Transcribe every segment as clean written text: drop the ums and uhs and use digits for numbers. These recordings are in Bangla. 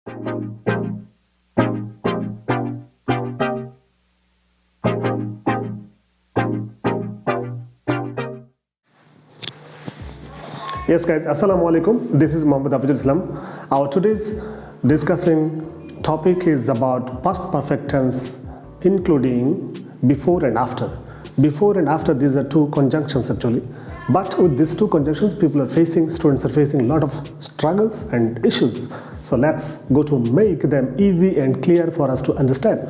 Yes guys, Assalamu alaikum. This is Muhammad Hafizul. Our today's discussing topic is about past perfect tense including before and after. Before and after, these are two conjunctions actually. But with these two conjunctions, students are facing a lot of struggles and issues. So let's go to make them easy and clear for us to understand.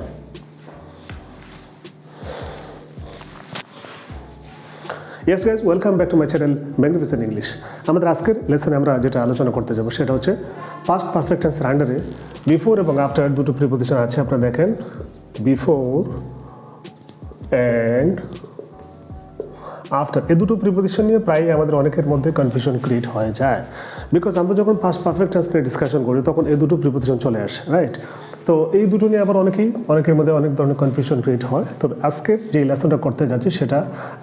Yes guys, welcome back to my channel Magnificent English. আমাদের আজকের লেসনে আমরা যেটা আলোচনা করতে যাব সেটা হচ্ছে পাস্ট পারফেক্ট টেন্সের আন্ডারে বিফোর এবং আফটার দুটো প্রিপোজিশন আছে। আপনারা দেখেন বিফোর অ্যান্ড আফটার, এই দুটো প্রিপোজিশন নিয়ে প্রায় আমাদের অনেকের মধ্যে কনফিউশন ক্রিয়েট হয়ে যায়। বিকজ আমরা যখন পাস্ট পারফেক্ট টেন্স নিয়ে ডিসকাশন করি তখন এই দুটো প্রিপোজিশন চলে আসে, রাইট? তো এই দুটো নিয়ে আবার অনেকের মধ্যে অনেক ধরনের কনফিউশন ক্রিয়েট হয়। তো আজকের যে লেসনটা করতে যাচ্ছি সেটা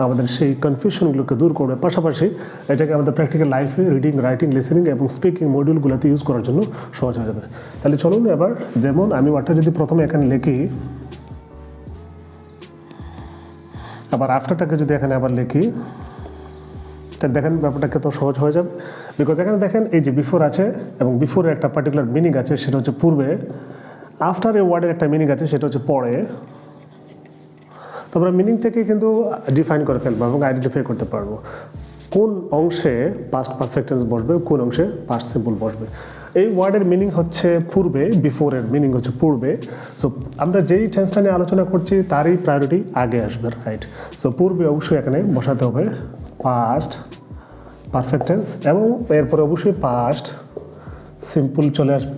আমাদের সেই কনফিউশনগুলোকে দূর করবে, পাশাপাশি এটাকে আমাদের প্র্যাকটিক্যাল লাইফে রিডিং, রাইটিং, লিসেনিং এবং স্পিকিং মডিউলগুলোতে ইউজ করার জন্য সহজ হয়ে যাবে। তাহলে চলুন এবার, যেমন আমি ওয়ার্ডটা যদি প্রথমে এখানে লিখি, আবার আফটারটাকে যদি এখানে আবার লিখি, তাহলে দেখেন ব্যাপারটা কত সহজ হয়ে যাবে। বিকজ এখানে দেখেন এই যে বিফোর আছে এবং বিফোরের একটা পার্টিকুলার মিনিং আছে, সেটা হচ্ছে পূর্বে। আফটার এ ওয়ার্ডের একটা মিনিং আছে, সেটা হচ্ছে পরে। তো আমরা মিনিং থেকে কিন্তু ডিফাইন করে ফেলবো এবং আইডেন্টিফাই করতে পারবো কোন অংশে পাস্ট পারফেক্ট টেন্স বসবে, কোন অংশে পাস্ট সিম্পল বসবে। এই ওয়ার্ডের মিনিং হচ্ছে পূর্বে, বিফোরের মিনিং হচ্ছে পূর্বে। সো আমরা যেই টেন্সটা নিয়ে আলোচনা করছি তারই প্রায়োরিটি আগে আসবে, রাইট? সো পূর্বে অবশ্যই এখানে বসাতে হবে পাস্ট পারফেক্ট টেন্স এবং এরপরে অবশ্যই পাস্ট সিম্পল চলে আসবে।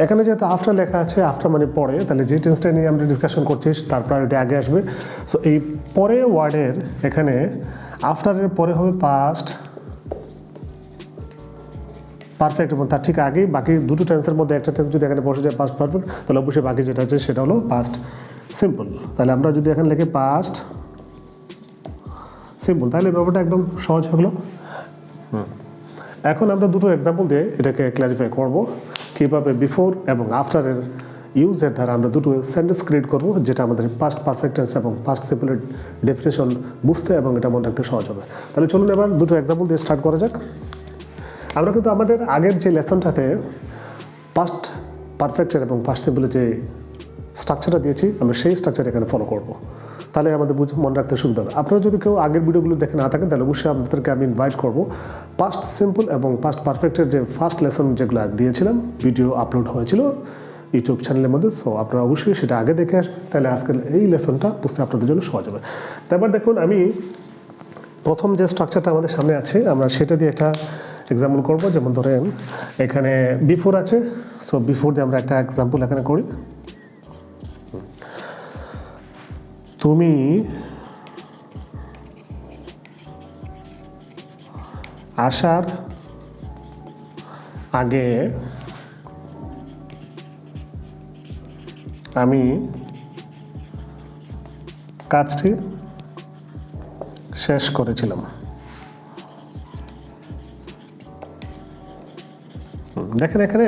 এখানে যেহেতু আফটার লেখা আছে, আফটার মানে পরে, তাহলে যে টেন্সটা নিয়ে আমরা ডিসকাশন করছি তার প্রায়োরিটি আগে আসবে। সো এই পরে ওয়ার্ডের এখানে আফটারের পরে হবে পাস্ট পারফেক্ট এবং তার ঠিক আগেই বাকি দুটো টেন্সের মধ্যে একটা টেন্স যদি এখানে বসে যায় পাস্ট পারফেক্ট, তাহলে অবশ্যই বাকি যেটা আছে সেটা হলো পাস্ট সিম্পল। তাহলে আমরা যদি এখানে লিখি পাস্ট সিম্পল, তাহলে ব্যাপারটা একদম সহজ হলো। এখন আমরা দুটো এক্সাম্পল দিয়ে এটাকে ক্ল্যারিফাই করব কীভাবে বিফোর এবং আফটারের ইউজের দ্বারা আমরা দুটো সেন্টেন্স ক্রিয়েট করবো, যেটা আমাদের পাস্ট পারফেক্ট টেন্স এবং পাস্ট সিম্পলের ডেফিনেশন বুঝতে এবং এটা মনে রাখতে সহজ হবে। তাহলে চলুন এবার দুটো এক্সাম্পল দিয়ে স্টার্ট করা যাক। আমরা কিন্তু আমাদের আগের যে লেসনটাতে পাস্ট পারফেক্টের এবং পাস্ট সিম্পলের যে স্ট্রাকচারটা দিয়েছি, আমরা সেই স্ট্রাকচার এখানে ফলো করব। তাহলে আমাদের মনে রাখতে সুবিধা হবে। আপনারা যদি কেউ আগের ভিডিওগুলো দেখে না থাকেন, তাহলে অবশ্যই আপনাদেরকে আমি ইনভাইট করবো পাস্ট সিম্পল এবং পাস্ট পারফেক্টের যে ফার্স্ট লেসন যেগুলো দিয়েছিলাম, ভিডিও আপলোড হয়েছিল ইউটিউব চ্যানেলের মধ্যে। সো আপনারা অবশ্যই সেটা আগে দেখে আসবেন, তাহলে আজকের এই লেসনটা বুঝতে আপনাদের জন্য সহজ হবে। তারপর দেখুন, আমি প্রথম যে স্ট্রাকচারটা আমাদের সামনে আছে আমরা সেটা দিয়ে একটা এক্সাম্পল করব। যেমন ধরেন এখানে বিফোর আছে, সো বিফোর দিয়ে আমরা একটা এক্সাম্পল এখানে করি। তুমি আসার আগে আমি কাজটি শেষ করেছিলাম। দেখেন এখানে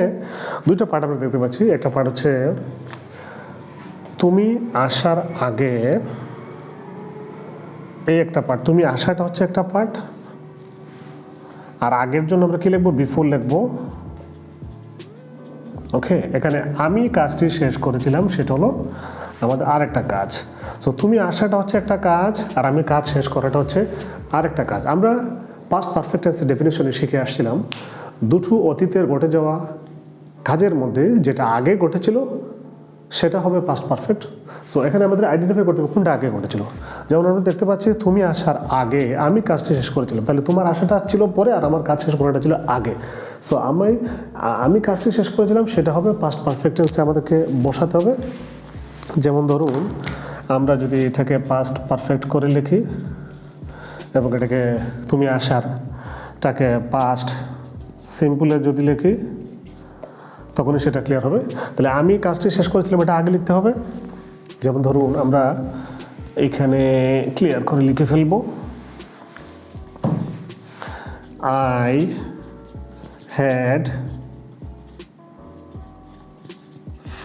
দুইটা পার্ট আমরা দেখতে পাচ্ছি। একটা পার্ট হচ্ছে তুমি আসার আগে, এই একটা পার্ট, তুমি আসাটা হচ্ছে একটা পার্ট, আর আগের জন্য আমরা কি লিখবো, বিফোর লিখবো। ওকে, এখানে আমি কাজটি শেষ করেছিলাম সেটা হলো আমাদের আর একটা কাজ। সো তুমি আসাটা হচ্ছে একটা কাজ আর আমি কাজ শেষ করাটা হচ্ছে আর একটা কাজ। আমরা পাস্ট পারফেক্ট টেন্সের ডেফিনেশনে শিখে আসছিলাম দুটো অতীতের ঘটে যাওয়া কাজের মধ্যে যেটা আগে ঘটেছিল সেটা হবে পাস্ট পারফেক্ট। সো এখানে আমাদের আইডেন্টিফাই করতে হবে কোনটা আগে ঘটেছিল। যেমন আমরা দেখতে পাচ্ছি তুমি আসার আগে আমি কাজটি শেষ করেছিলাম, তাহলে তোমার আসাটা ছিল পরে আর আমার কাজ শেষ করাটা ছিল আগে। সো আমি কাজটি শেষ করেছিলাম সেটা হবে পাস্ট পারফেক্ট টেন্সে আমাদেরকে বসাতে হবে। যেমন ধরুন আমরা যদি এটাকে পাস্ট পারফেক্ট করে লিখি এবং এটাকে তুমি আসারটাকে পাস্ট সিম্পলে যদি লিখি তখনই সেটা ক্লিয়ার হবে। তাহলে আমি কাজটি শেষ করেছিলাম এটা আগে লিখতে হবে। যেমন ধরুন আমরা এইখানে ক্লিয়ার করে লিখে ফেলবো, I had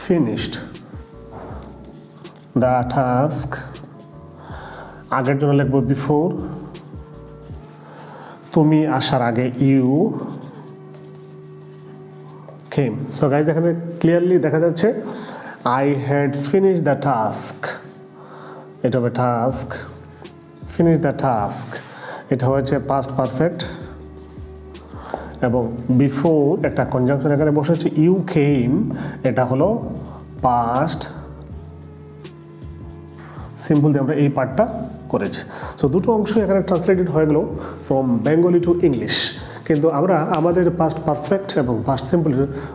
finished the task, আগের জন্য লিখব before, তুমি আসার আগে you came. So guys এখানে ক্লিয়ারলি দেখা যাচ্ছে I had finished the task, এটা হবে task, finish the task, এটা হচ্ছে past perfect, এবং বিফোর একটা কনজাংশন এখানে বসেছে ইউ কেম, এটা হলো পাস্ট সিম্পল দিয়ে আমরা এই পার্টটা করেছি। সো দুটো অংশ এখানে ট্রান্সলেটেড হয়ে গেল ফ্রম বেঙ্গলি টু ইংলিশ, কিন্তু আমরা আমাদের পাস্ট পারফেক্ট এবং পাস্ট সিম্পল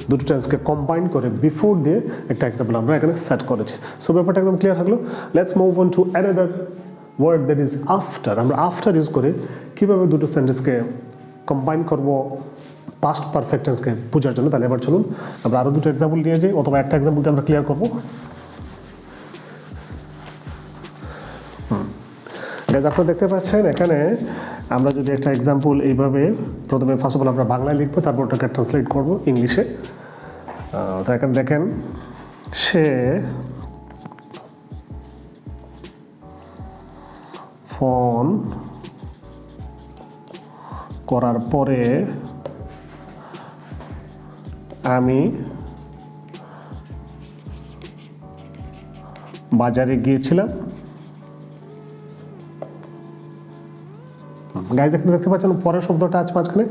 দুটো টেন্সকে কম্বাইন করে বিফোর দিয়ে একটা এক্সাম্পল আমরা এখানে সেট করেছি। সো ব্যাপারটা একদম ক্লিয়ার হলো। Let's move on to another word that is after. আমরা আফটার ইউজ করে কীভাবে দুটো সেন্টেন্সকে কম্বাইন করব পাস্ট পারফেক্ট টেন্সকে বোঝার জন্য। তাহলে এবার চলুন আমরা আরও দুটো এক্সাম্পল নিয়ে যাই, অথবা একটা এক্সাম্পল দিয়ে আমরা ক্লিয়ার করবো। আপনারা দেখতে পাচ্ছেন এখানে আমরা যদি একটা এক্সাম্পল এইভাবে প্রথমে ফার্স্ট অফ অল আমরা বাংলায় লিখবো, তারপর ওটাকে ট্রান্সলেট করবো ইংলিশে। তো এখানে দেখেন সে ফোন করার পরে আমি বাজারে গিয়েছিলাম। গাইজ এখানে দেখতে পাচ্ছেন পরের শব্দটা আছে মাঝখানে,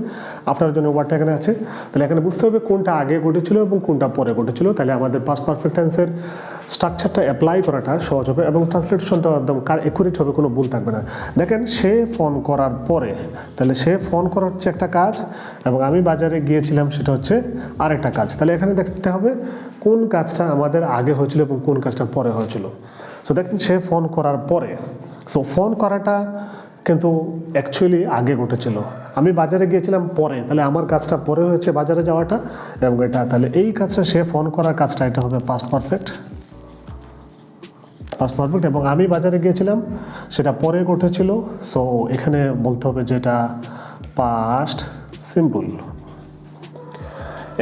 আফটার জন্য ওয়ার্ডটা এখানে আছে। তাহলে এখানে বুঝতে হবে কোনটা আগে ঘটেছিল এবং কোনটা পরে ঘটেছিল, তাহলে আমাদের পাস্ট পারফেক্ট টেন্সের স্ট্রাকচারটা অ্যাপ্লাই করাটা সহজ হবে এবং ট্রান্সলেশনটা একদম অ্যাকুরেট হবে, কোনো ভুল থাকবে না। দেখেন সে ফোন করার পরে, তাহলে সে ফোন করা হচ্ছে একটা কাজ এবং আমি বাজারে গিয়েছিলাম সেটা হচ্ছে আরেকটা কাজ। তাহলে এখানে দেখতে হবে কোন কাজটা আমাদের আগে হয়েছিল এবং কোন কাজটা পরে হয়েছিল। সো দেখেন সে ফোন করার পরে, সো ফোন করাটা কিন্তু অ্যাকচুয়ালি আগে ঘটেছিল, আমি বাজারে গিয়েছিলাম পরে, তাহলে আমার কাজটা পরে হয়েছে বাজারে যাওয়াটা এবং এটা, তাহলে এই কাজটা সে ফোন করার কাজটা এটা হবে পাস্ট পারফেক্ট এবং আমি বাজারে গিয়েছিলাম সেটা পরে ঘটেছিল। সো এখানে বলতে হবে যে এটা পাস্ট সিম্পল।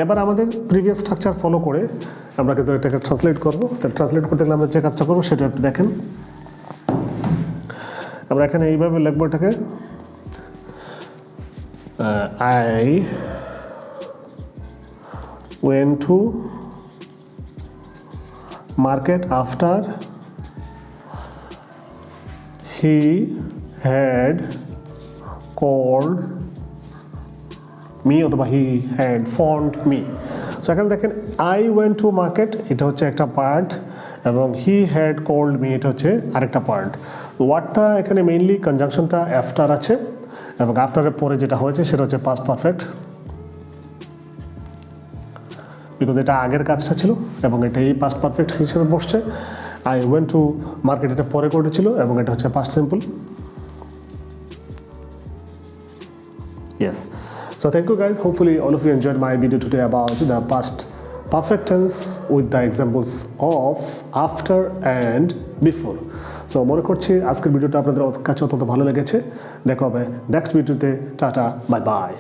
এবার আমাদের প্রিভিয়াস স্ট্রাকচার ফলো করে আমরা কিন্তু এটাকে ট্রান্সলেট করবো। তাহলে ট্রান্সলেট করতে গেলে আমরা যে কাজটা করবো সেটা একটু দেখেন। আমরা এখানে এইভাবে লিখবো এটাকে, I went to market after he had called me, অথবা he had phoned me. So এখানে দেখেন আই ওয়েন্ট টু মার্কেট এটা হচ্ছে একটা পার্ট এবং হি হ্যাড কল্ড মি এটা হচ্ছে আরেকটা পার্ট। ওয়ার্ডটা এখানে মেইনলি কনজাংশনটা আফটার আছে এবং আফটারের পরে যেটা হয়েছে সেটা হচ্ছে পাস্ট পারফেক্ট, বিকজ এটা আগের কাজটা ছিল এবং এটা এই পাস্ট পারফেক্ট হিসেবে বসছে। আই ওয়েন্ট টু মার্কেট এটা পরে ঘটেছিল এবং এটা হচ্ছে past simple. Yes. So thank you guys. Hopefully all of you enjoyed my video today about the past perfect tense with the examples of after and before. So মনে করছি আজকের ভিডিওটা আপনাদের কাছে অত্যন্ত ভালো লেগেছে। দেখা হবে নেক্সট ভিডিওতে। Tata, bye bye.